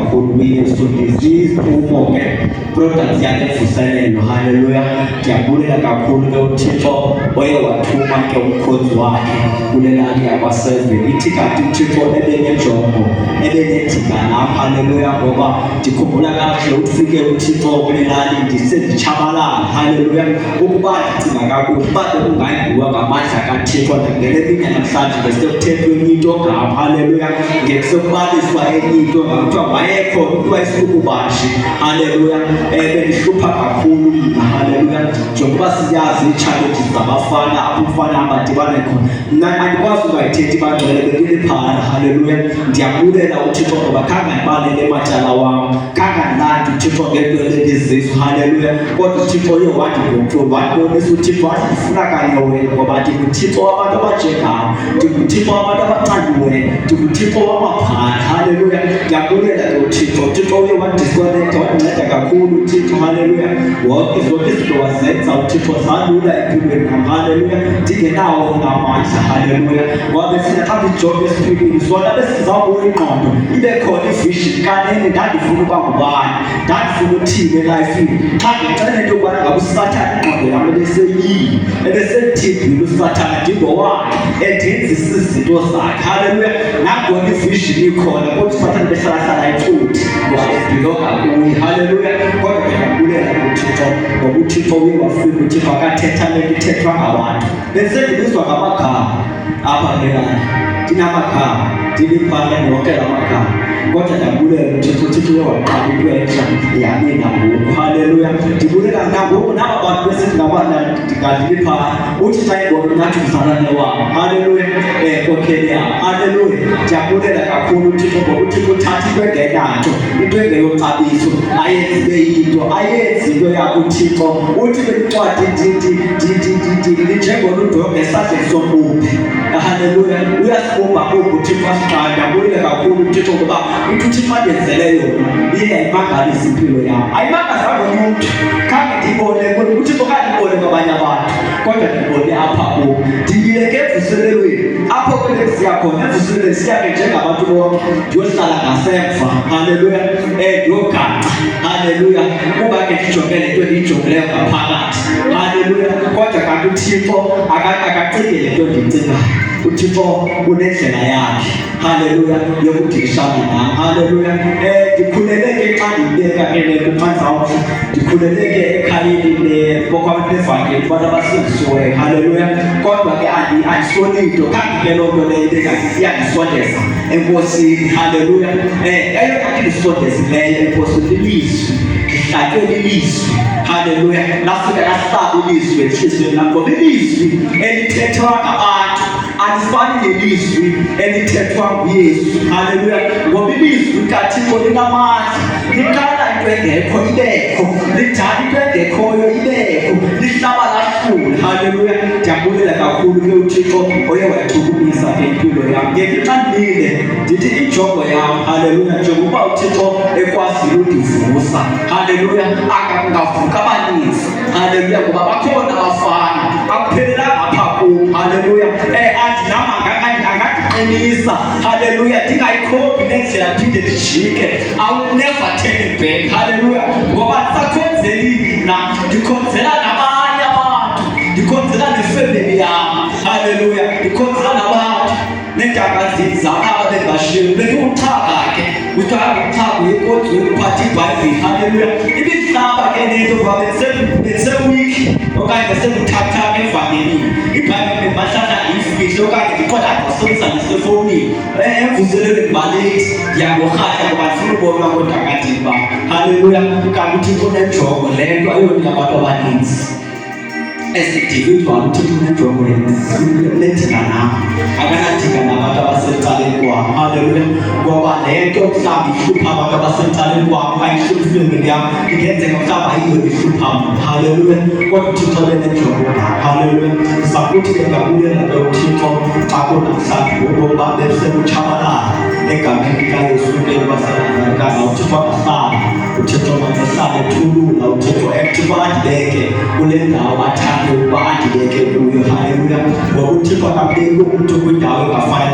kakhulu kuYesu iziphumo ke products yakhe evuselelo. Haleluya. Ndiyabulela kakhulu ke uThixo oye wathuma ke umkhonzi wakhe kule lali yakwaSezwe. Ithi kanti uThixo ebenenjongo ebenedinga lapha. Haleluya. Ngoba ndikhumbula kakuhle ufike uThixo kule lali ndisenditshabalala. Haleluya. Ukuba ndicinga kakuhle uba bekungandiwa ngamandla kaThixo ngele mini namhlanje ngesekuthethweni into ngapha. Haleluya. Ngekusokubaliswa enye into ngakuthiwa wayekho umntu wayesikubashi. Haleluya. Bendihlupha kakhulu mna. Haleluya. Njengoba siyazi ii-challenges zabafana apho umfana abadibane khona. Mna andikwazi ungayithethi bangcwele bendiliphana. Haleluya. Ndiyabulela uThixo ngoba khange ndibalele matyala wam, khange ndilande uThixo ngento endizizo. Haleluya. Kodwa uThixo uye wandigontrol, wandibonisa uThixo wathi ndifuna kanye wena ngoba ndinguThixo wabantu abanjengam, ndinguThixo wabantu abacandiweyo, ndinguThixo wamaphanda. Haleluya. Ndiyabulela ke uThixo. uThixo uye wandisconnecta, wandinceda kakhulu uThixo. Haleluya. Zonke izinto wazenza uThixo zalula empilweni nam. Haleluya. Ndingenawo ngamandla. Haleluya. Ngoba thina xa ndijonge esiphilini sona besizawubuya ingqondo ibe khona ivision kanene ndandifuna uba ngubani, ndandifuna uthini elifini. Xa ndicela into yokubana ngabe uSathane ingqondo yam ebesethibhile uSathane ndingowakhe endenzisa izinto zakhe. Haleluya. Nangona ivision ikhona kodwa uSathane behlalahlala ecuthi ngoba ebhilonga kuye. Haleluya. Kodwa ndiyabulela uThixo ngoba uThixo uye wafika uThixo akathetha lento ithethwa ngabantu. Besendibizwa ngamagama apha ngelali, ndinamagama ndiliphane nonke la magama. Kodwa ndiyabulela uThixo. uThixo uye waqala into entsha yami nangoku. Haleluya. Ndibulela nangoku naba bantu besithi ndingandiliphana uthi xa ibona nathi mzalane wabo. Haleluya. Kokheli yam. Haleluya. Ndiyabulela kakhulu uThixo ngoba uThixo uthatha into engenayo, into engeyoxabiso, ayenze into, ayenze into yakho uThixo. Uthi kwincwadi njengona udonga esandleni sombumbi. Haleluya. Uyasibumba oku uThixo asiqala. Ndiyabulela kakhulu uThixo ngoba into uThixo andenzele yona iye yayimangalisa impilo yam. Ayimangazanga umuntu, khange ndiyibone uThixo, khange ndiyibone kwabanye abantu, kodwa ndiyibone apha kum. Ndiyileke evuselelweni apho kwele siya khona. Evuselelweni siyake njengabantu bonke ndiyohlala ngasemva. Haleluya. Ndiyogaxa. Haleluya. Kuba ke ndijonge le nto ndiyijongileyo ngaphakathi. Haleluya. Kodwa kanti uThixo akacinge le nto ndiyicingayo. uThixo unendlela yakhe. Haleluya. Yokudishana nam. Haleluya. Ndikhuleleke xa ndibeka ke le kuManzawuthi, ndikhuleleke ekhayeni kokwabantu bevangeli, abantu abasindisiweyo. Haleluya. Kodwa ke andisoni nto, kanti ke loo nto leyo iyandisondeza enkosini. Haleluya. Eyona nto indisondezileyo enkosini lilizwi, ndihlatywe lilizwi. Haleluya. Lafika lahlaba ilizwi entliziyweni yam ngoba ilizwi elithethwa ngabantu alifani nelizwi elithethwa nguYesu. Haleluya. Ngoba ilizwi kaThixo linamandla, liqala into engekho ibekho, lidala into engekhoyo ibekho, lihlaba lahlule. Haleluya. Ndiyabulela kakhulu ke uThixo oye wachukumisa impilo yam. Ngekixandile ndithi injongo yam. Haleluya. Njengoba uThixo ekwazile undivusa. Haleluya. Akangavuka abaninzi. Haleluya. Ngoba bakhona abafana akuphelelanga apha kum. Haleluya. Andinamanga angandiqinisa. Haleluya. Ndingayikhophi nendlela phinde ndijike. I will never turn back. Haleluya. Ngoba ndisakhonzeli mna, ndikhonzela nabanye abantu, ndikhonzela nefemeli yam. Haleluya. Ndikhonzela nabantu neentanga zam ababengibashiyile. Bendiwuchaka ke kuthiwa uchaka yenkonzo yokuphatha iBhayibhile. Haleluya. Ibihlaba ke nento ngoba bendisewiki okanye besebuthathaka evangelini. iBhayibhile bahlala ndiyifihle okanye ndiqonda ndisebenzisa nesefowunini. Emvuselelweni ndibalethi ndiyangorhatya ngoba ndifuna ubonwa ngontangandini bam. Haleluya. Kanti uThixo unenjongo, le nto ayonika abantu abaninzi. As individual uThixo unenjongo lethina nam, akanadinga nabantu abasecaleni kwam. Haleluya. Ngoba le nto mhlawumbi ihlupha abantu abasecaleni kwam, ayihluphi ifemeli yam, ingenzeka mhlawumbi ayiyo ihlupha mna. Haleluya. Kodwa uThixo unenjongo nam. Haleluya. Sakuthi ke ngabulela ke uThixo xa kunamhlanje ngoba besekutshabalala egameni likaYesu baseNazarethana. uThixo akahlala, uThixo makahlale ethulula, uThixo uThixo andibeke kule ndawo athande ukuba andibeke kuyo. Haleluya. Ngoba uThixo akabeki umntu kwindawo engafani